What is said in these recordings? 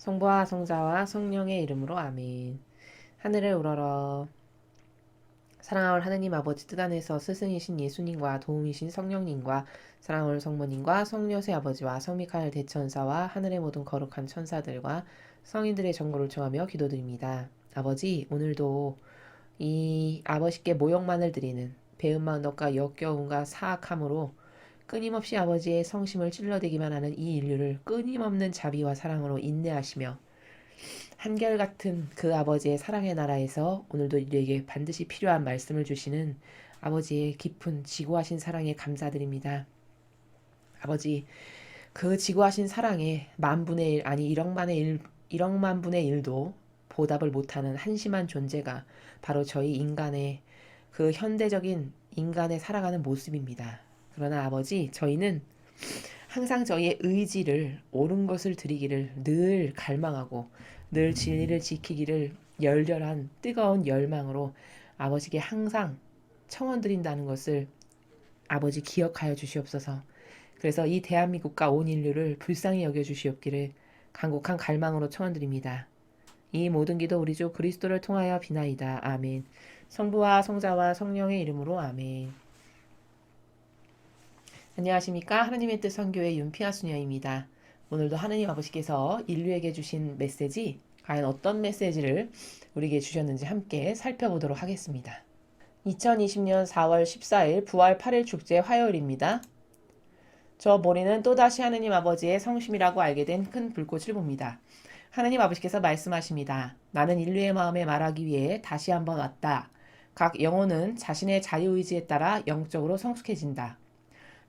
성부와 성자와 성령의 이름으로 아멘. 하늘을 우러러 사랑하는 하느님 아버지 뜻 안에서 스승이신 예수님과 도움이신 성령님과 사랑하는 성모님과 성녀세 아버지와 성미카엘 대천사와 하늘의 모든 거룩한 천사들과 성인들의 정보를 청하며 기도드립니다. 아버지, 오늘도 이 아버지께 모욕만을 드리는 배은망 덕과 역겨움과 사악함으로 끊임없이 아버지의 성심을 찔러대기만 하는 이 인류를 끊임없는 자비와 사랑으로 인내하시며 한결같은 그 아버지의 사랑의 나라에서 오늘도 우리에게 반드시 필요한 말씀을 주시는 아버지의 깊은 지구하신 사랑에 감사드립니다. 아버지, 그 지구하신 사랑에 만분의 일, 아니 1억만 분의 1도 보답을 못하는 한심한 존재가 바로 저희 인간의 그 현대적인 인간의 살아가는 모습입니다. 그러나 아버지, 저희는 항상 저희의 의지를 옳은 것을 드리기를 늘 갈망하고 늘 진리를 지키기를 열렬한 뜨거운 열망으로 아버지께 항상 청원드린다는 것을 아버지 기억하여 주시옵소서. 그래서 이 대한민국과 온 인류를 불쌍히 여겨주시옵기를 간곡한 갈망으로 청원드립니다. 이 모든 기도 우리 주 그리스도를 통하여 비나이다. 아멘. 성부와 성자와 성령의 이름으로 아멘. 안녕하십니까. 하나님의 뜻 선교의 윤피아 수녀입니다. 오늘도 하나님 아버지께서 인류에게 주신 메시지, 과연 어떤 메시지를 우리에게 주셨는지 함께 살펴보도록 하겠습니다. 2020년 4월 14일 부활 8일 축제 화요일입니다. 저 모리는 또다시 하느님 아버지의 성심이라고 알게 된 큰 불꽃을 봅니다. 하느님 아버지께서 말씀하십니다. 나는 인류의 마음에 말하기 위해 다시 한번 왔다. 각 영혼은 자신의 자유의지에 따라 영적으로 성숙해진다.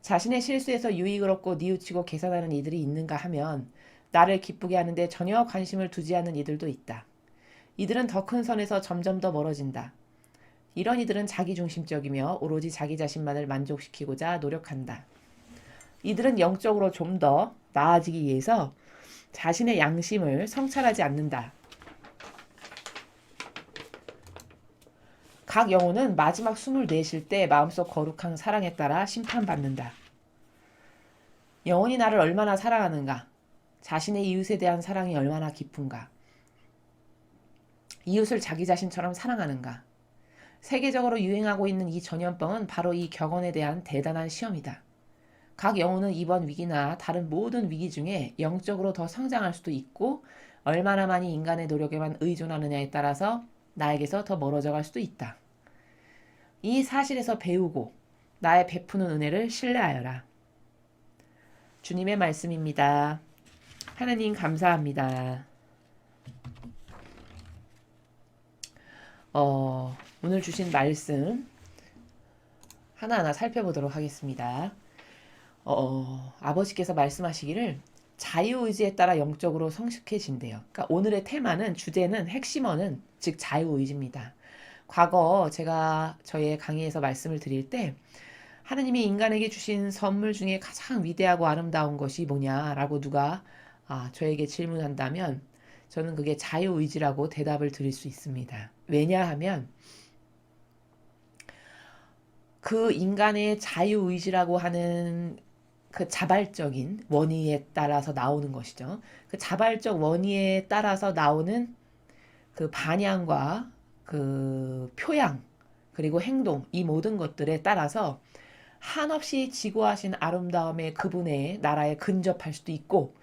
자신의 실수에서 유익을 얻고 뉘우치고 계산하는 이들이 있는가 하면 나를 기쁘게 하는데 전혀 관심을 두지 않는 이들도 있다. 이들은 더 큰 선에서 점점 더 멀어진다. 이런 이들은 자기중심적이며 오로지 자기 자신만을 만족시키고자 노력한다. 이들은 영적으로 좀 더 나아지기 위해서 자신의 양심을 성찰하지 않는다. 각 영혼은 마지막 숨을 내쉴 때 마음속 거룩한 사랑에 따라 심판받는다. 영혼이 나를 얼마나 사랑하는가? 자신의 이웃에 대한 사랑이 얼마나 깊은가? 이웃을 자기 자신처럼 사랑하는가? 세계적으로 유행하고 있는 이 전염병은 바로 이 격언에 대한 대단한 시험이다. 각 영혼은 이번 위기나 다른 모든 위기 중에 영적으로 더 성장할 수도 있고 얼마나 많이 인간의 노력에만 의존하느냐에 따라서 나에게서 더 멀어져 갈 수도 있다. 이 사실에서 배우고 나의 베푸는 은혜를 신뢰하여라. 주님의 말씀입니다. 하나님 감사합니다. 오늘 주신 말씀 하나하나 살펴보도록 하겠습니다. 아버지께서 말씀하시기를 자유의지에 따라 영적으로 성숙해진대요. 그러니까 오늘의 테마는 주제는 핵심어는 즉 자유의지입니다. 과거 제가 저의 강의에서 말씀을 드릴 때 하느님이 인간에게 주신 선물 중에 가장 위대하고 아름다운 것이 뭐냐라고 누가 저에게 질문한다면 저는 그게 자유의지라고 대답을 드릴 수 있습니다. 왜냐하면 그 인간의 자유의지라고 하는 그 자발적인 원의에 따라서 나오는 것이죠. 그 자발적 원의에 따라서 나오는 그 반향과 그 표양 그리고 행동 이 모든 것들에 따라서 한없이 지고하신 아름다움의 그분의 나라에 근접할 수도 있고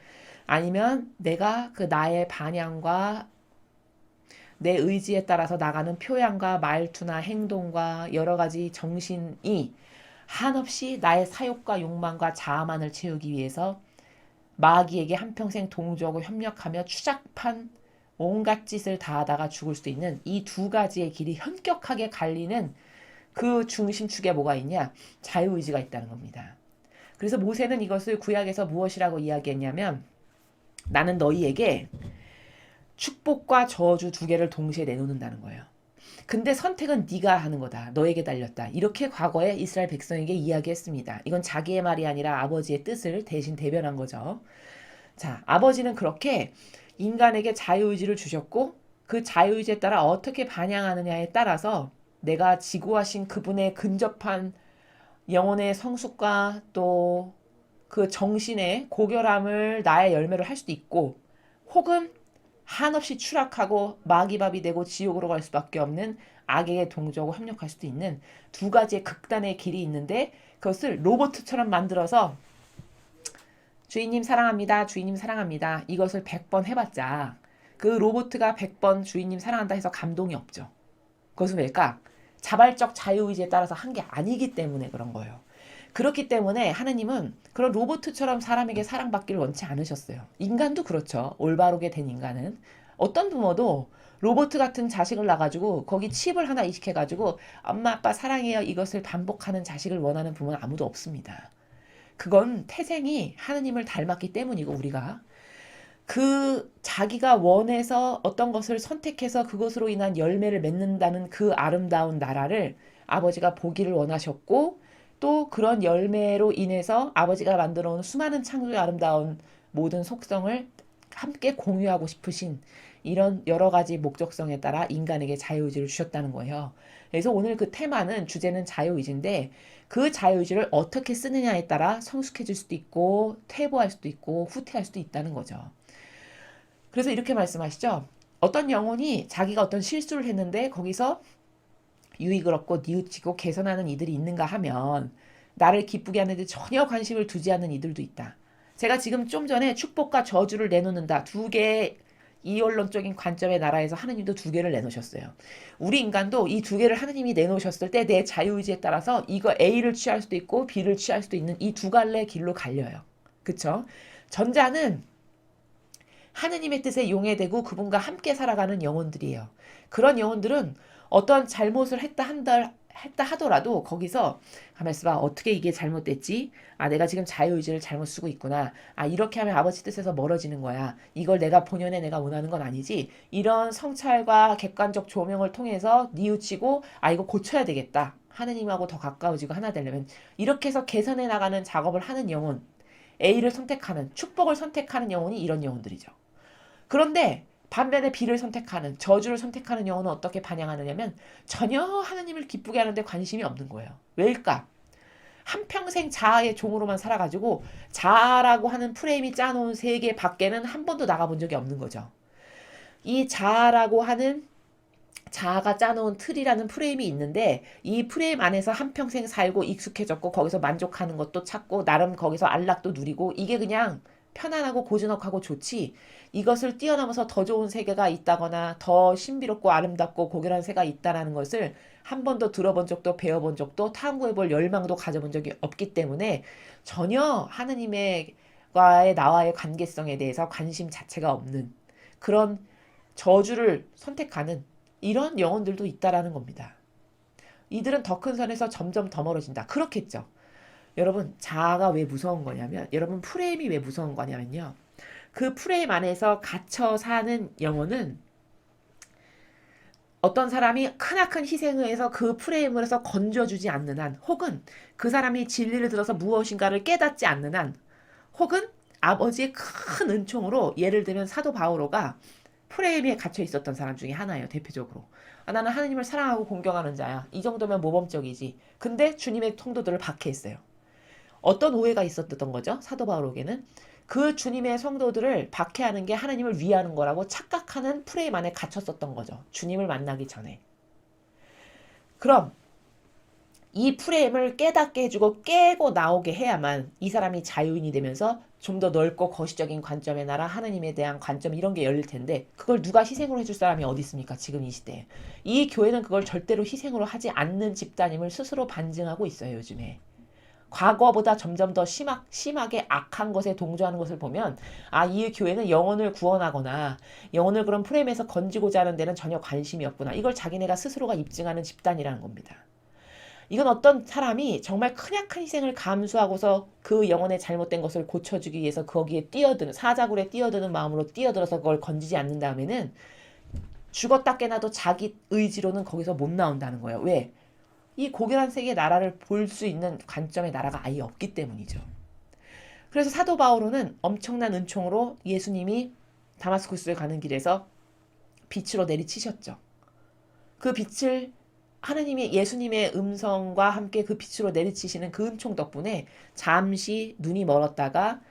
아니면 내가 그 나의 반향과 내 의지에 따라서 나가는 표현과 말투나 행동과 여러 가지 정신이 한없이 나의 사욕과 욕망과 자아만을 채우기 위해서 마귀에게 한평생 동조하고 협력하며 추잡한 온갖 짓을 다하다가 죽을 수도 있는 이 두 가지의 길이 현격하게 갈리는 그 중심축에 뭐가 있냐? 자유의지가 있다는 겁니다. 그래서 모세는 이것을 구약에서 무엇이라고 이야기했냐면 나는 너희에게 축복과 저주 두 개를 동시에 내놓는다는 거예요. 근데 선택은 네가 하는 거다. 너에게 달렸다. 이렇게 과거에 이스라엘 백성에게 이야기했습니다. 이건 자기의 말이 아니라 아버지의 뜻을 대신 대변한 거죠. 자, 아버지는 그렇게 인간에게 자유의지를 주셨고 그 자유의지에 따라 어떻게 반영하느냐에 따라서 내가 지고하신 그분의 근접한 영혼의 성숙과 또 그 정신의 고결함을 나의 열매로 할 수도 있고 혹은 한없이 추락하고 마귀밥이 되고 지옥으로 갈 수밖에 없는 악에게 동조하고 협력할 수도 있는 두 가지의 극단의 길이 있는데 그것을 로봇처럼 만들어서 주인님 사랑합니다. 주인님 사랑합니다. 이것을 100번 해봤자 그 로봇가 100번 주인님 사랑한다 해서 감동이 없죠. 그것은 왜일까? 자발적 자유의지에 따라서 한 게 아니기 때문에 그런 거예요. 그렇기 때문에 하느님은 그런 로봇처럼 사람에게 사랑받기를 원치 않으셨어요. 인간도 그렇죠. 올바르게 된 인간은. 어떤 부모도 로봇 같은 자식을 낳아가지고 거기 칩을 하나 이식해가지고 엄마 아빠 사랑해요 이것을 반복하는 자식을 원하는 부모는 아무도 없습니다. 그건 태생이 하느님을 닮았기 때문이고 우리가 그 자기가 원해서 어떤 것을 선택해서 그것으로 인한 열매를 맺는다는 그 아름다운 나라를 아버지가 보기를 원하셨고 또 그런 열매로 인해서 아버지가 만들어 놓은 수많은 창조의 아름다운 모든 속성을 함께 공유하고 싶으신 이런 여러 가지 목적성에 따라 인간에게 자유의지를 주셨다는 거예요. 그래서 오늘 그 테마는 주제는 자유의지인데 그 자유의지를 어떻게 쓰느냐에 따라 성숙해질 수도 있고 퇴보할 수도 있고 후퇴할 수도 있다는 거죠. 그래서 이렇게 말씀하시죠. 어떤 영혼이 자기가 어떤 실수를 했는데 거기서 유익을 얻고 뉘우치고 개선하는 이들이 있는가 하면 나를 기쁘게 하는데 전혀 관심을 두지 않는 이들도 있다. 제가 지금 좀 전에 축복과 저주를 내놓는다. 두 개의 이원론적인 관점의 나라에서 하느님도 두 개를 내놓으셨어요. 우리 인간도 이 두 개를 하느님이 내놓으셨을 때 내 자유의지에 따라서 이거 A를 취할 수도 있고 B를 취할 수도 있는 이 두 갈래 길로 갈려요. 그쵸? 전자는 하느님의 뜻에 용해되고 그분과 함께 살아가는 영혼들이에요. 그런 영혼들은 어떤 잘못을 했다 하더라도 거기서 가만 있어봐. 어떻게 이게 잘못됐지? 아, 내가 지금 자유의지를 잘못 쓰고 있구나. 아, 이렇게 하면 아버지 뜻에서 멀어지는 거야. 이걸 내가 본연에 내가 원하는 건 아니지. 이런 성찰과 객관적 조명을 통해서 뉘우치고 아, 이거 고쳐야 되겠다. 하느님하고 더 가까워지고 하나 되려면 이렇게 해서 개선해 나가는 작업을 하는 영혼, A를 선택하는, 축복을 선택하는 영혼이 이런 영혼들이죠. 그런데 반면에 B를 선택하는, 저주를 선택하는 영혼은 어떻게 반영하느냐면 전혀 하나님을 기쁘게 하는데 관심이 없는 거예요. 왜일까? 한평생 자아의 종으로만 살아가지고 자아라고 하는 프레임이 짜놓은 세계 밖에는 한 번도 나가본 적이 없는 거죠. 이 자아라고 하는 자아가 짜놓은 틀이라는 프레임이 있는데 이 프레임 안에서 한평생 살고 익숙해졌고 거기서 만족하는 것도 찾고 나름 거기서 안락도 누리고 이게 그냥 편안하고 고즈넉하고 좋지 이것을 뛰어넘어서 더 좋은 세계가 있다거나 더 신비롭고 아름답고 고결한 세계가 있다는 것을 한 번도 들어본 적도 배워본 적도 탐구해볼 열망도 가져본 적이 없기 때문에 전혀 하느님과의 나와의 관계성에 대해서 관심 자체가 없는 그런 저주를 선택하는 이런 영혼들도 있다라는 겁니다. 이들은 더 큰 선에서 점점 더 멀어진다. 그렇겠죠. 여러분 자아가 왜 무서운 거냐면 여러분 프레임이 왜 무서운 거냐면요. 그 프레임 안에서 갇혀 사는 영혼은 어떤 사람이 크나큰 희생을 해서 그 프레임을 해서 건져주지 않는 한 혹은 그 사람이 진리를 들어서 무엇인가를 깨닫지 않는 한 혹은 아버지의 큰 은총으로 예를 들면 사도 바오로가 프레임에 갇혀 있었던 사람 중에 하나예요. 대표적으로. 아, 나는 하느님을 사랑하고 공경하는 자야. 이 정도면 모범적이지. 근데 주님의 통도들을 박해했어요. 어떤 오해가 있었던 거죠? 사도 바울에게는 그 주님의 성도들을 박해하는 게 하나님을 위하는 거라고 착각하는 프레임 안에 갇혔었던 거죠. 주님을 만나기 전에. 그럼 이 프레임을 깨닫게 해주고 깨고 나오게 해야만 이 사람이 자유인이 되면서 좀 더 넓고 거시적인 관점의 나라 하나님에 대한 관점 이런 게 열릴 텐데 그걸 누가 희생으로 해줄 사람이 어디 있습니까? 지금 이 시대에. 이 교회는 그걸 절대로 희생으로 하지 않는 집단임을 스스로 반증하고 있어요. 요즘에. 과거보다 점점 더 심하게 악한 것에 동조하는 것을 보면 아, 이 교회는 영혼을 구원하거나 영혼을 그런 프레임에서 건지고자 하는 데는 전혀 관심이 없구나. 이걸 자기네가 스스로가 입증하는 집단이라는 겁니다. 이건 어떤 사람이 정말 크나큰 희생을 감수하고서 그 영혼의 잘못된 것을 고쳐주기 위해서 거기에 뛰어드는 사자굴에 뛰어드는 마음으로 뛰어들어서 그걸 건지지 않는 다음에는 죽었다 깨나도 자기 의지로는 거기서 못 나온다는 거예요. 왜? 이 고결한 세계의 나라를 볼 수 있는 관점의 나라가 아예 없기 때문이죠. 그래서 사도 바오로는 엄청난 은총으로 예수님이 다마스쿠스를 가는 길에서 빛으로 내리치셨죠. 그 빛을 하느님이 예수님의 음성과 함께 그 빛으로 내리치시는 그 은총 덕분에 잠시 눈이 멀었다가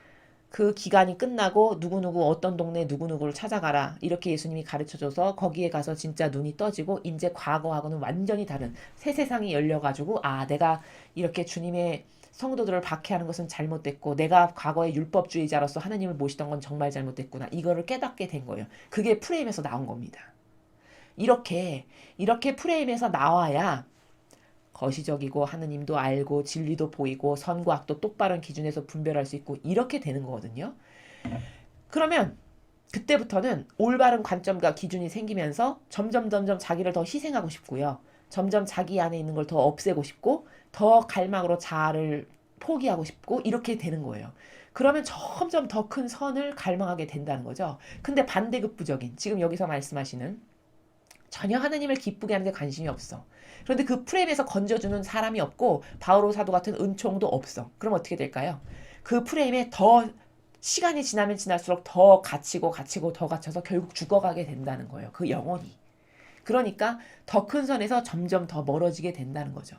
그 기간이 끝나고 누구누구 어떤 동네 누구누구를 찾아가라. 이렇게 예수님이 가르쳐줘서 거기에 가서 진짜 눈이 떠지고 이제 과거하고는 완전히 다른 새 세상이 열려가지고 아 내가 이렇게 주님의 성도들을 박해하는 것은 잘못됐고 내가 과거에 율법주의자로서 하나님을 모시던 건 정말 잘못됐구나. 이거를 깨닫게 된 거예요. 그게 프레임에서 나온 겁니다. 이렇게 프레임에서 나와야 거시적이고 하느님도 알고 진리도 보이고 선과 악도 똑바른 기준에서 분별할 수 있고 이렇게 되는 거거든요. 그러면 그때부터는 올바른 관점과 기준이 생기면서 점점 자기를 더 희생하고 싶고요. 점점 자기 안에 있는 걸 더 없애고 싶고 더 갈망으로 자아를 포기하고 싶고 이렇게 되는 거예요. 그러면 점점 더 큰 선을 갈망하게 된다는 거죠. 근데 반대급부적인 지금 여기서 말씀하시는 전혀 하나님을 기쁘게 하는 데 관심이 없어. 그런데 그 프레임에서 건져주는 사람이 없고 바오로 사도 같은 은총도 없어. 그럼 어떻게 될까요? 그 프레임에 더 시간이 지나면 지날수록 더 갇히고 더 갇혀서 결국 죽어가게 된다는 거예요. 그 영혼이. 그러니까 더 큰 선에서 점점 더 멀어지게 된다는 거죠.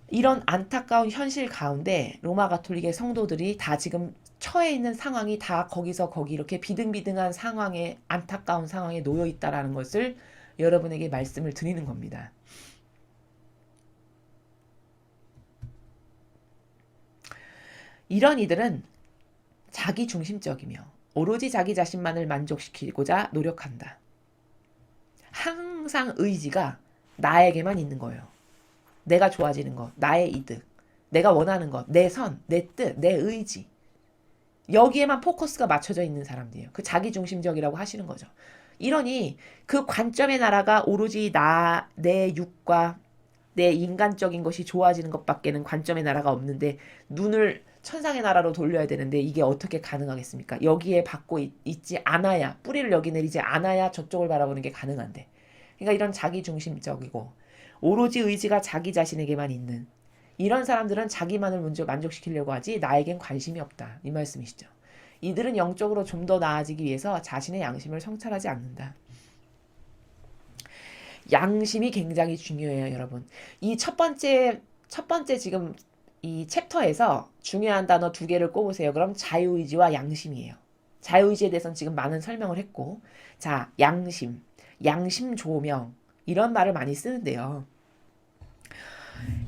이런 안타까운 현실 가운데 로마 가톨릭의 성도들이 다 지금 처해 있는 상황이 다 거기서 거기 이렇게 비등비등한 상황에 안타까운 상황에 놓여 있다라는 것을 여러분에게 말씀을 드리는 겁니다. 이런 이들은 자기 중심적이며 오로지 자기 자신만을 만족시키고자 노력한다. 항상 의지가 나에게만 있는 거예요. 내가 좋아지는 것, 나의 이득, 내가 원하는 것, 내 선, 내 뜻, 내 의지. 여기에만 포커스가 맞춰져 있는 사람들이에요. 그 자기중심적이라고 하시는 거죠. 이러니 그 관점의 나라가 오로지 내 육과 내 인간적인 것이 좋아지는 것밖에는 관점의 나라가 없는데 눈을 천상의 나라로 돌려야 되는데 이게 어떻게 가능하겠습니까? 여기에 받고 있지 않아야 뿌리를 여기 내리지 않아야 저쪽을 바라보는 게 가능한데 그러니까 이런 자기중심적이고 오로지 의지가 자기 자신에게만 있는 이런 사람들은 자기만을 먼저 만족시키려고 하지 나에겐 관심이 없다. 이 말씀이시죠. 이들은 영적으로 좀 더 나아지기 위해서 자신의 양심을 성찰하지 않는다. 양심이 굉장히 중요해요, 여러분. 이 첫 번째 지금 이 챕터에서 중요한 단어 2개를 꼽으세요. 그럼 자유의지와 양심이에요. 자유의지에 대해서는 지금 많은 설명을 했고 자, 양심 조명 이런 말을 많이 쓰는데요.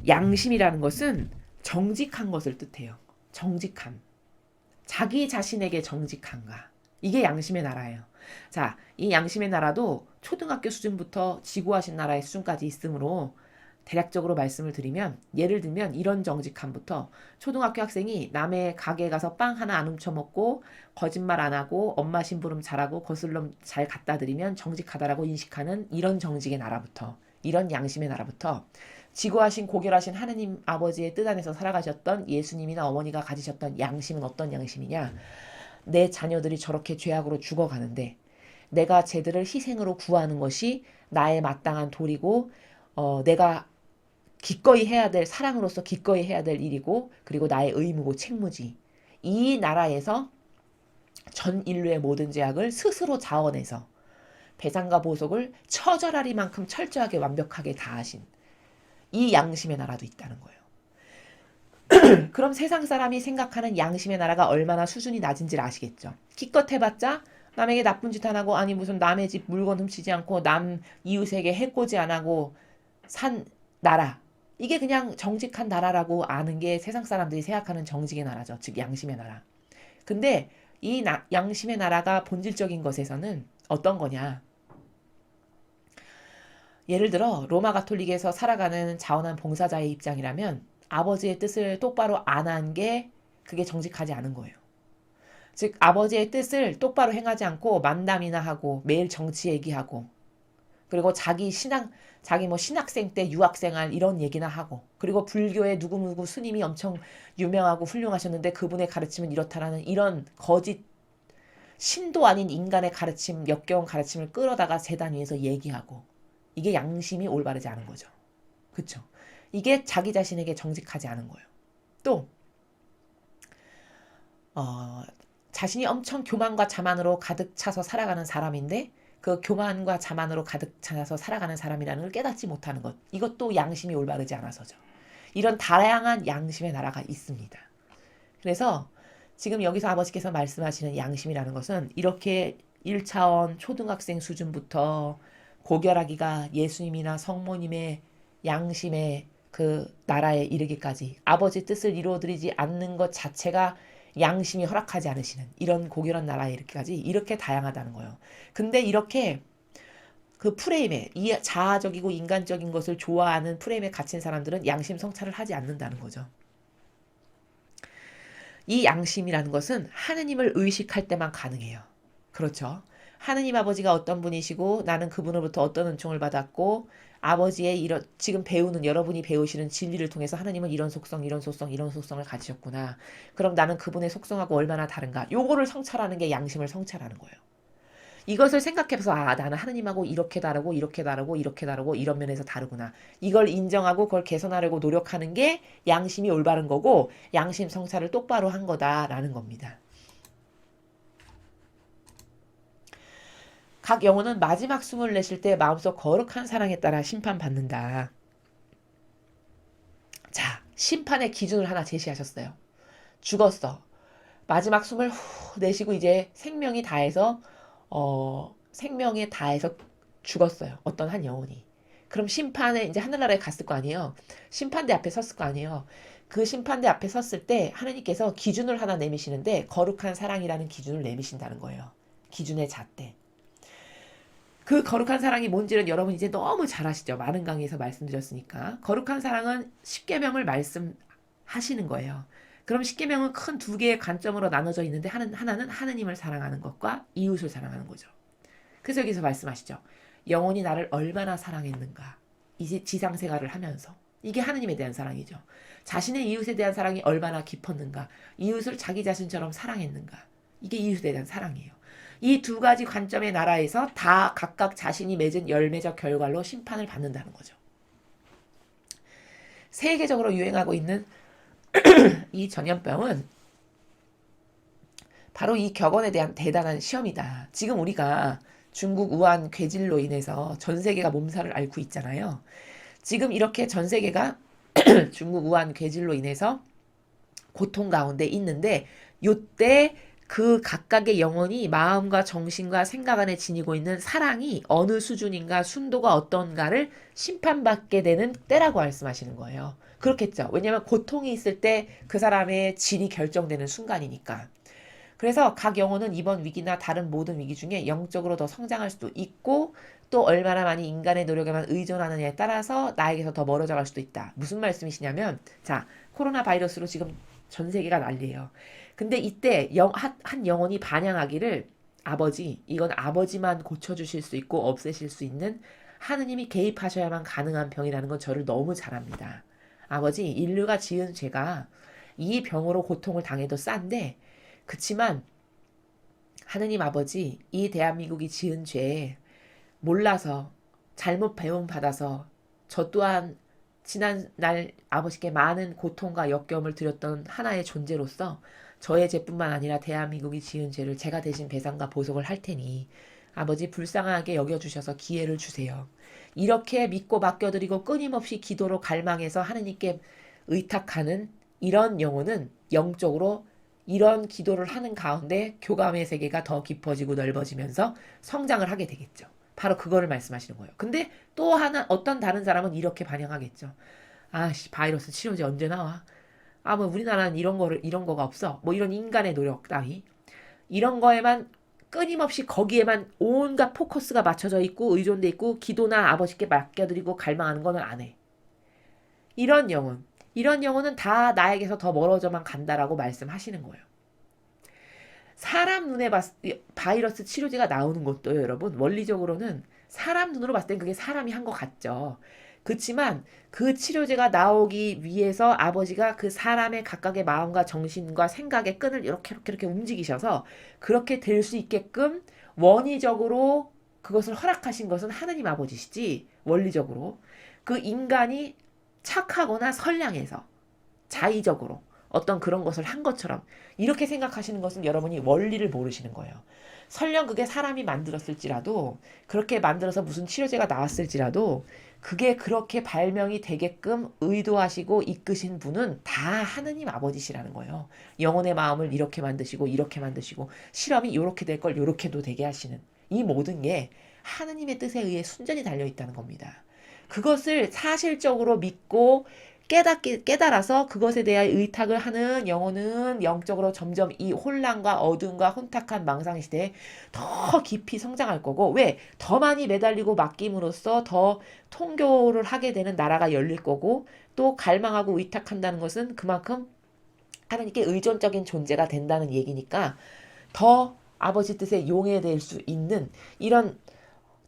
양심이라는 것은 정직한 것을 뜻해요. 정직함. 자기 자신에게 정직한가. 이게 양심의 나라예요. 자, 이 양심의 나라도 초등학교 수준부터 지구하신 나라의 수준까지 있으므로 대략적으로 말씀을 드리면 예를 들면 이런 정직함부터 초등학교 학생이 남의 가게에 가서 빵 하나 안 훔쳐먹고 거짓말 안 하고 엄마 심부름 잘하고 거슬럼 잘 갖다 드리면 정직하다라고 인식하는 이런 정직의 나라부터 이런 양심의 나라부터 지구하신 고결하신 하느님 아버지의 뜻 안에서 살아가셨던 예수님이나 어머니가 가지셨던 양심은 어떤 양심이냐. 내 자녀들이 저렇게 죄악으로 죽어가는데 내가 쟤들을 희생으로 구하는 것이 나의 마땅한 도리고 내가 기꺼이 해야 될 사랑으로서 기꺼이 해야 될 일이고 그리고 나의 의무고 책무지. 이 나라에서 전 인류의 모든 죄악을 스스로 자원해서 배상과 보속을 처절하리만큼 철저하게 완벽하게 다하신 이 양심의 나라도 있다는 거예요. 그럼 세상 사람이 생각하는 양심의 나라가 얼마나 수준이 낮은지를 아시겠죠. 기껏 해봤자 남에게 나쁜 짓 안 하고 아니 무슨 남의 집 물건 훔치지 않고 남 이웃에게 해코지 안 하고 산 나라. 이게 그냥 정직한 나라라고 아는 게 세상 사람들이 생각하는 정직의 나라죠. 즉 양심의 나라. 근데 이 양심의 나라가 본질적인 것에서는 어떤 거냐. 예를 들어 로마 가톨릭에서 살아가는 자원한 봉사자의 입장이라면 아버지의 뜻을 똑바로 안 한 게 그게 정직하지 않은 거예요. 즉 아버지의 뜻을 똑바로 행하지 않고 만담이나 하고 매일 정치 얘기하고 그리고 자기 뭐 신학생 때 유학생활 이런 얘기나 하고 그리고 불교의 누구누구 스님이 엄청 유명하고 훌륭하셨는데 그분의 가르침은 이렇다라는 이런 거짓 신도 아닌 인간의 가르침 역겨운 가르침을 끌어다가 재단 위에서 얘기하고 이게 양심이 올바르지 않은 거죠. 그쵸? 이게 자기 자신에게 정직하지 않은 거예요. 또 자신이 엄청 교만과 자만으로 가득 차서 살아가는 사람인데 그 교만과 자만으로 가득 차서 살아가는 사람이라는 걸 깨닫지 못하는 것. 이것도 양심이 올바르지 않아서죠. 이런 다양한 양심의 나라가 있습니다. 그래서 지금 여기서 아버지께서 말씀하시는 양심이라는 것은 이렇게 1차원 초등학생 수준부터 고결하기가 예수님이나 성모님의 양심의 그 나라에 이르기까지 아버지 뜻을 이루어드리지 않는 것 자체가 양심이 허락하지 않으시는 이런 고결한 나라에 이르기까지 이렇게 다양하다는 거예요. 근데 이렇게 그 프레임에 이 자아적이고 인간적인 것을 좋아하는 프레임에 갇힌 사람들은 양심 성찰을 하지 않는다는 거죠. 이 양심이라는 것은 하느님을 의식할 때만 가능해요. 그렇죠. 하느님 아버지가 어떤 분이시고 나는 그분으로부터 어떤 은총을 받았고 아버지의 이런 지금 배우는 여러분이 배우시는 진리를 통해서 하느님은 이런 속성, 이런 속성, 이런 속성을 가지셨구나. 그럼 나는 그분의 속성하고 얼마나 다른가? 요거를 성찰하는 게 양심을 성찰하는 거예요. 이것을 생각해서 나는 하느님하고 이렇게 다르고 이렇게 다르고 이렇게 다르고 이런 면에서 다르구나. 이걸 인정하고 그걸 개선하려고 노력하는 게 양심이 올바른 거고 양심 성찰을 똑바로 한 거다라는 겁니다. 각 영혼은 마지막 숨을 내쉴 때 마음속 거룩한 사랑에 따라 심판받는다. 자, 심판의 기준을 하나 제시하셨어요. 죽었어. 마지막 숨을 후 내쉬고 이제 생명이 다해서 생명에 다해서 죽었어요. 어떤 한 영혼이. 그럼 심판에 이제 하늘나라에 갔을 거 아니에요. 심판대 앞에 섰을 거 아니에요. 그 심판대 앞에 섰을 때 하나님께서 기준을 하나 내미시는데 거룩한 사랑이라는 기준을 내미신다는 거예요. 기준의 잣대. 그 거룩한 사랑이 뭔지는 여러분 이제 너무 잘 아시죠. 많은 강의에서 말씀드렸으니까. 거룩한 사랑은 십계명을 말씀하시는 거예요. 그럼 십계명은 큰 두 개의 관점으로 나눠져 있는데 하나는 하느님을 사랑하는 것과 이웃을 사랑하는 거죠. 그래서 여기서 말씀하시죠. 영혼이 나를 얼마나 사랑했는가. 이제 지상생활을 하면서. 이게 하느님에 대한 사랑이죠. 자신의 이웃에 대한 사랑이 얼마나 깊었는가. 이웃을 자기 자신처럼 사랑했는가. 이게 이웃에 대한 사랑이에요. 이 두 가지 관점의 나라에서 다 각각 자신이 맺은 열매적 결과로 심판을 받는다는 거죠. 세계적으로 유행하고 있는 이 전염병은 바로 이 격언에 대한 대단한 시험이다. 지금 우리가 중국 우한 괴질로 인해서 전 세계가 몸살을 앓고 있잖아요. 지금 이렇게 전 세계가 중국 우한 괴질로 인해서 고통 가운데 있는데 요때 그 각각의 영혼이 마음과 정신과 생각 안에 지니고 있는 사랑이 어느 수준인가 순도가 어떤가를 심판받게 되는 때라고 말씀하시는 거예요. 그렇겠죠. 왜냐하면 고통이 있을 때 그 사람의 질이 결정되는 순간이니까. 그래서 각 영혼은 이번 위기나 다른 모든 위기 중에 영적으로 더 성장할 수도 있고 또 얼마나 많이 인간의 노력에만 의존하느냐에 따라서 나에게서 더 멀어져 갈 수도 있다. 무슨 말씀이시냐면 자, 코로나 바이러스로 지금 전 세계가 난리예요. 근데 이때 한 영혼이 반향하기를 아버지, 이건 아버지만 고쳐주실 수 있고 없애실 수 있는 하느님이 개입하셔야만 가능한 병이라는 건 저를 너무 잘 압니다. 아버지, 인류가 지은 죄가 이 병으로 고통을 당해도 싼데 그치만 하느님 아버지, 이 대한민국이 지은 죄에 몰라서 잘못 배움받아서 저 또한 지난날 아버지께 많은 고통과 역경을 드렸던 하나의 존재로서 저의 죄뿐만 아니라 대한민국이 지은 죄를 제가 대신 배상과 보석을 할 테니 아버지 불쌍하게 여겨주셔서 기회를 주세요. 이렇게 믿고 맡겨드리고 끊임없이 기도로 갈망해서 하느님께 의탁하는 이런 영혼은 영적으로 이런 기도를 하는 가운데 교감의 세계가 더 깊어지고 넓어지면서 성장을 하게 되겠죠. 바로 그거를 말씀하시는 거예요. 근데 또 하나 어떤 다른 사람은 이렇게 반영하겠죠. 아씨 바이러스 치료제 언제 나와? 아 뭐 우리나라는 이런 거가 없어. 뭐 이런 인간의 노력 따위 이런 거에만 끊임없이 거기에만 온갖 포커스가 맞춰져 있고 의존돼 있고 기도나 아버지께 맡겨드리고 갈망하는 거는 안 해. 이런 영혼은 다 나에게서 더 멀어져만 간다라고 말씀하시는 거예요. 사람 눈에 바이러스 치료제가 나오는 것도요, 여러분. 원리적으로는 사람 눈으로 봤을 땐 그게 사람이 한 것 같죠. 그렇지만 그 치료제가 나오기 위해서 아버지가 그 사람의 각각의 마음과 정신과 생각의 끈을 이렇게 움직이셔서 그렇게 될 수 있게끔 원의적으로 그것을 허락하신 것은 하느님 아버지시지 원리적으로 그 인간이 착하거나 선량해서 자의적으로 어떤 그런 것을 한 것처럼 이렇게 생각하시는 것은 여러분이 원리를 모르시는 거예요. 설령 그게 사람이 만들었을지라도, 그렇게 만들어서 무슨 치료제가 나왔을지라도, 그게 그렇게 발명이 되게끔 의도하시고 이끄신 분은 다 하느님 아버지시라는 거예요. 영혼의 마음을 이렇게 만드시고 이렇게 만드시고 실험이 이렇게 될 걸 이렇게도 되게 하시는, 이 모든 게 하느님의 뜻에 의해 순전히 달려있다는 겁니다. 그것을 사실적으로 믿고 깨달아서 그것에 대한 의탁을 하는 영혼은 영적으로 점점 이 혼란과 어둠과 혼탁한 망상 시대에 더 깊이 성장할 거고, 왜? 더 많이 매달리고 맡김으로써 더 통교를 하게 되는 나라가 열릴 거고, 또 갈망하고 의탁한다는 것은 그만큼 하나님께 의존적인 존재가 된다는 얘기니까 더 아버지 뜻에 용해될 수 있는 이런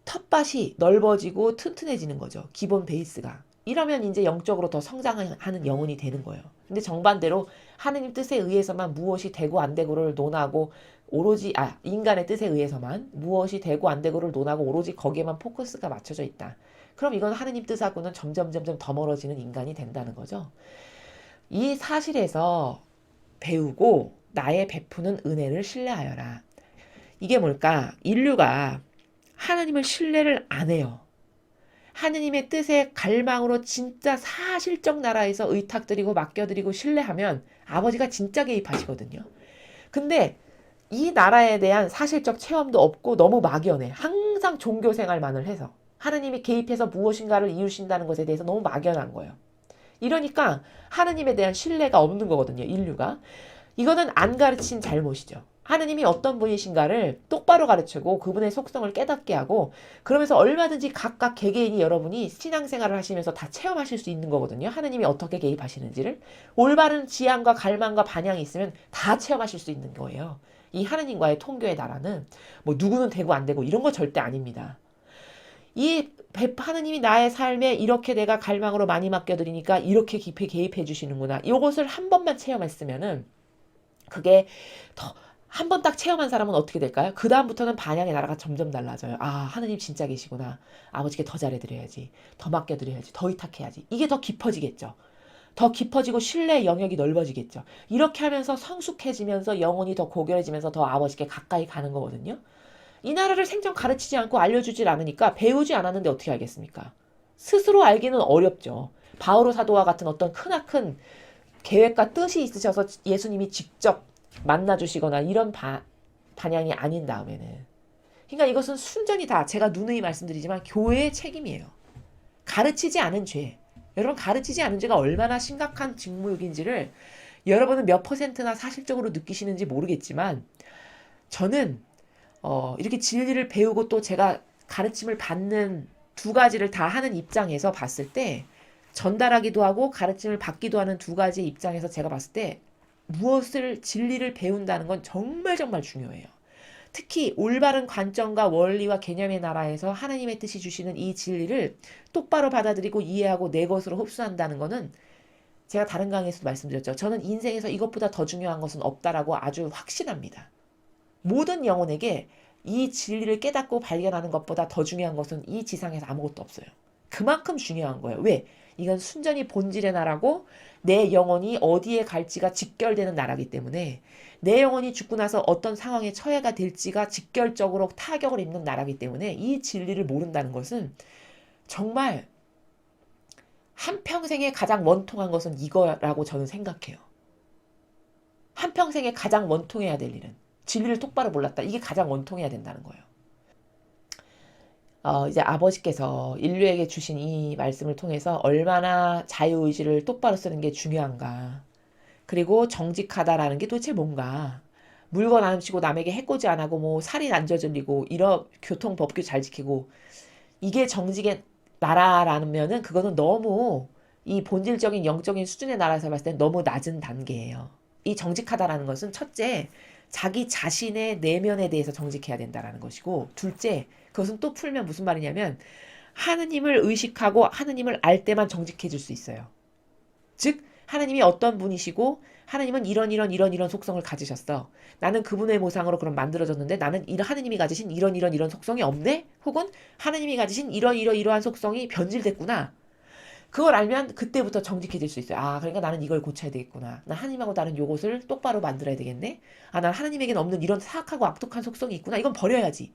텃밭이 넓어지고 튼튼해지는 거죠. 기본 베이스가. 이러면 이제 영적으로 더 성장하는 영혼이 되는 거예요. 근데 정반대로 하느님 뜻에 의해서만 무엇이 되고 안 되고를 논하고 오로지 인간의 뜻에 의해서만 무엇이 되고 안 되고를 논하고 오로지 거기에만 포커스가 맞춰져 있다. 그럼 이건 하느님 뜻하고는 점점 더 멀어지는 인간이 된다는 거죠. 이 사실에서 배우고 나의 베푸는 은혜를 신뢰하여라. 이게 뭘까? 인류가 하나님을 신뢰를 안 해요. 하느님의 뜻에 갈망으로 진짜 사실적 나라에서 의탁드리고 맡겨드리고 신뢰하면 아버지가 진짜 개입하시거든요. 근데 이 나라에 대한 사실적 체험도 없고 너무 막연해. 항상 종교 생활만을 해서 하느님이 개입해서 무엇인가를 이루신다는 것에 대해서 너무 막연한 거예요. 이러니까 하느님에 대한 신뢰가 없는 거거든요, 인류가. 이거는 안 가르친 잘못이죠. 하느님이 어떤 분이신가를 똑바로 가르치고 그분의 속성을 깨닫게 하고, 그러면서 얼마든지 각각 개개인이 여러분이 신앙생활을 하시면서 다 체험하실 수 있는 거거든요. 하느님이 어떻게 개입하시는지를. 올바른 지향과 갈망과 반향이 있으면 다 체험하실 수 있는 거예요. 이 하느님과의 통교의 나라는 뭐 누구는 되고 안 되고 이런 거 절대 아닙니다. 이 하느님이 나의 삶에 이렇게 내가 갈망으로 많이 맡겨드리니까 이렇게 깊이 개입해 주시는구나. 이것을 한 번만 체험했으면은 그게 더 한 번 딱 체험한 사람은 어떻게 될까요? 그 다음부터는 반향의 나라가 점점 달라져요. 아, 하느님 진짜 계시구나. 아버지께 더 잘해드려야지. 더 맡겨드려야지. 더 의탁해야지. 이게 더 깊어지겠죠. 더 깊어지고 신뢰의 영역이 넓어지겠죠. 이렇게 하면서 성숙해지면서 영혼이 더 고결해지면서 더 아버지께 가까이 가는 거거든요. 이 나라를 생전 가르치지 않고 알려주질 않으니까 배우지 않았는데 어떻게 알겠습니까? 스스로 알기는 어렵죠. 바오로 사도와 같은 어떤 크나큰 계획과 뜻이 있으셔서 예수님이 직접 만나주시거나 이런 반향이 아닌 다음에는. 그러니까 이것은 순전히 다 제가 누누이 말씀드리지만 교회의 책임이에요. 가르치지 않은 죄. 여러분, 가르치지 않은 죄가 얼마나 심각한 직무유기인지를 여러분은 몇 퍼센트나 사실적으로 느끼시는지 모르겠지만, 저는 이렇게 진리를 배우고 또 제가 가르침을 받는 두 가지를 다 하는 입장에서 봤을 때, 전달하기도 하고 가르침을 받기도 하는 두 가지 입장에서 제가 봤을 때 무엇을 진리를 배운다는 건 정말 중요해요. 특히 올바른 관점과 원리와 개념의 나라에서 하나님의 뜻이 주시는 이 진리를 똑바로 받아들이고 이해하고 내 것으로 흡수한다는 거는, 제가 다른 강의에서도 말씀드렸죠. 저는 인생에서 이것보다 더 중요한 것은 없다라고 아주 확신합니다. 모든 영혼에게 이 진리를 깨닫고 발견하는 것보다 더 중요한 것은 이 지상에서 아무것도 없어요. 그만큼 중요한 거예요. 왜? 이건 순전히 본질의 나라고 내 영혼이 어디에 갈지가 직결되는 나라이기 때문에, 내 영혼이 죽고 나서 어떤 상황에 처해가 될지가 직결적으로 타격을 입는 나라이기 때문에 이 진리를 모른다는 것은 정말 한평생에 가장 원통한 것은 이거라고 저는 생각해요. 한평생에 가장 원통해야 될 일은 진리를 똑바로 몰랐다. 이게 가장 원통해야 된다는 거예요. 이제 아버지께서 인류에게 주신 이 말씀을 통해서 얼마나 자유의지를 똑바로 쓰는 게 중요한가. 그리고 정직하다라는 게 도대체 뭔가. 물건 안 훔치고 남에게 해코지 안 하고 뭐 살인 안 저질리고 이런 교통법규 잘 지키고, 이게 정직의 나라라면은 그거는 너무 이 본질적인 영적인 수준의 나라에서 봤을 때 너무 낮은 단계예요. 이 정직하다라는 것은 첫째, 자기 자신의 내면에 대해서 정직해야 된다라는 것이고, 둘째, 그것은 또 풀면 무슨 말이냐면 하느님을 의식하고 하느님을 알 때만 정직해질 수 있어요. 즉 하나님이 어떤 분이시고 하나님은 이런 속성을 가지셨어. 나는 그분의 모상으로 그럼 만들어졌는데 나는 하나님이 가지신 이런 속성이 없네? 혹은 하나님이 가지신 이러한 속성이 변질됐구나. 그걸 알면 그때부터 정직해질 수 있어요. 아, 그러니까 나는 이걸 고쳐야 되겠구나. 나 하나님하고 다른 요것을 똑바로 만들어야 되겠네. 아, 난 하나님에게는 없는 이런 사악하고 악독한 속성이 있구나. 이건 버려야지.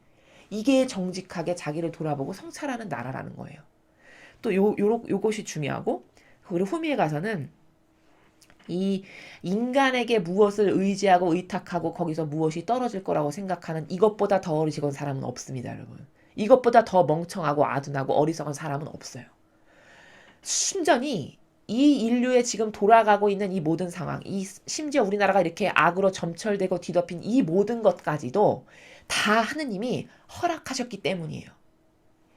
이게 정직하게 자기를 돌아보고 성찰하는 나라라는 거예요. 또 요것이 중요하고, 그리고 후미에 가서는 이 인간에게 무엇을 의지하고 의탁하고 거기서 무엇이 떨어질 거라고 생각하는 이것보다 더 어리석은 사람은 없습니다, 여러분. 이것보다 더 멍청하고 아둔하고 어리석은 사람은 없어요. 순전히 이 인류에 지금 돌아가고 있는 이 모든 상황, 심지어 우리나라가 이렇게 악으로 점철되고 뒤덮인 이 모든 것까지도 다 하느님이 허락하셨기 때문이에요.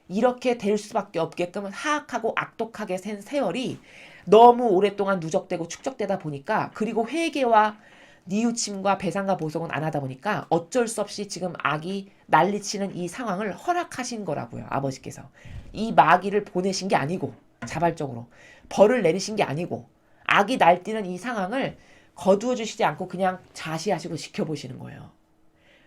이렇게 될 수밖에 없게끔 하악하고 악독하게 센 세월이 너무 오랫동안 누적되고 축적되다 보니까, 그리고 회개와 뉘우침과 배상과 보복은 안 하다 보니까 어쩔 수 없이 지금 악이 난리치는 이 상황을 허락하신 거라고요. 아버지께서. 이 마귀를 보내신 게 아니고, 자발적으로 벌을 내리신 게 아니고, 악이 날뛰는 이 상황을 거두어 주시지 않고 그냥 자시하시고 지켜보시는 거예요.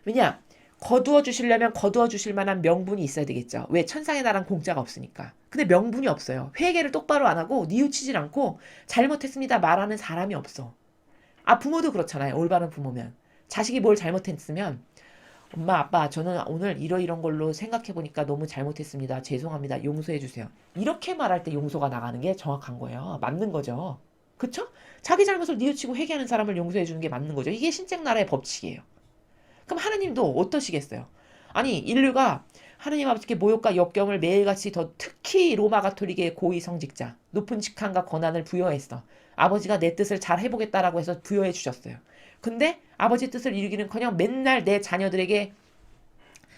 왜냐? 거두어 주시려면 거두어 주실 만한 명분이 있어야 되겠죠. 왜? 천상의 나라는 공짜가 없으니까. 근데 명분이 없어요. 회개를 똑바로 안 하고 뉘우치질 않고 잘못했습니다 말하는 사람이 없어. 아, 부모도 그렇잖아요. 올바른 부모면. 자식이 뭘 잘못했으면 엄마, 아빠, 저는 오늘 이런 걸로 생각해보니까 너무 잘못했습니다. 죄송합니다. 용서해주세요. 이렇게 말할 때 용서가 나가는 게 정확한 거예요. 맞는 거죠. 그쵸? 자기 잘못을 뉘우치고 회개하는 사람을 용서해주는 게 맞는 거죠. 이게 신책나라의 법칙이에요. 그럼 하느님도 어떠시겠어요? 아니, 인류가 하느님 아버지께 모욕과 역경을 매일같이 더 특히 로마 가톨릭의 고위 성직자, 높은 직함과 권한을 부여했어. 아버지가 내 뜻을 잘 해보겠다라고 해서 부여해 주셨어요. 근데 아버지 뜻을 이루기는커녕 맨날 내 자녀들에게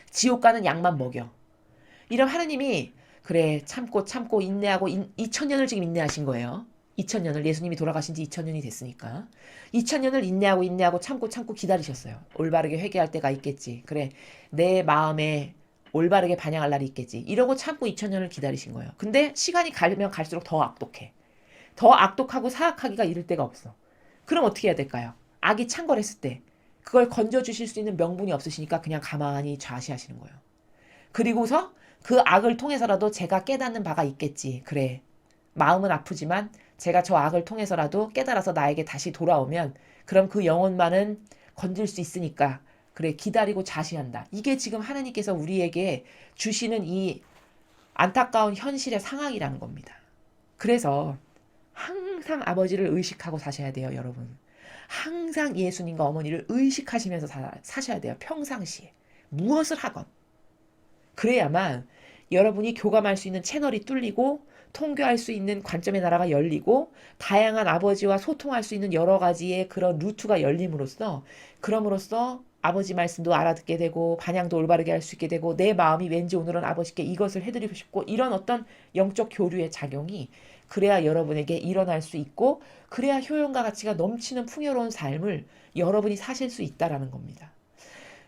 지옥 가는 약만 먹여. 이런 하느님이 그래 참고 인내하고 2000년을 지금 인내하신 거예요. 2000년을 예수님이 돌아가신 지 2000년이 됐으니까 2000년을 인내하고 참고 기다리셨어요. 올바르게 회개할 때가 있겠지. 그래 내 마음에 올바르게 반영할 날이 있겠지. 이러고 참고 2000년을 기다리신 거예요. 근데 시간이 가면 갈수록 더 악독해. 더 악독하고 사악하기가 이를 데가 없어. 그럼 어떻게 해야 될까요? 악이 창궐했을 때 그걸 건져주실 수 있는 명분이 없으시니까 그냥 가만히 좌시하시는 거예요. 그리고서 그 악을 통해서라도 제가 깨닫는 바가 있겠지. 그래. 마음은 아프지만 제가 저 악을 통해서라도 깨달아서 나에게 다시 돌아오면 그럼 그 영혼만은 건질 수 있으니까 그래 기다리고 자시한다. 이게 지금 하나님께서 우리에게 주시는 이 안타까운 현실의 상황이라는 겁니다. 그래서 항상 아버지를 의식하고 사셔야 돼요, 여러분. 항상 예수님과 어머니를 의식하시면서 사셔야 돼요, 평상시에. 무엇을 하건. 그래야만 여러분이 교감할 수 있는 채널이 뚫리고 통교할 수 있는 관점의 나라가 열리고 다양한 아버지와 소통할 수 있는 여러 가지의 그런 루트가 열림으로써 그럼으로써 아버지 말씀도 알아듣게 되고 반향도 올바르게 할 수 있게 되고 내 마음이 왠지 오늘은 아버지께 이것을 해드리고 싶고 이런 어떤 영적 교류의 작용이 그래야 여러분에게 일어날 수 있고 그래야 효용과 가치가 넘치는 풍요로운 삶을 여러분이 사실 수 있다라는 겁니다.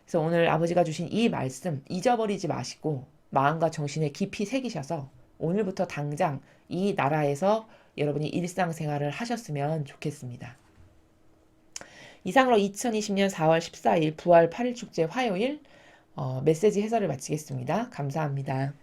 그래서 오늘 아버지가 주신 이 말씀 잊어버리지 마시고 마음과 정신에 깊이 새기셔서 오늘부터 당장 이 나라에서 여러분이 일상생활을 하셨으면 좋겠습니다. 이상으로 2020년 4월 14일 부활 8일 축제 화요일 메시지 해설을 마치겠습니다. 감사합니다.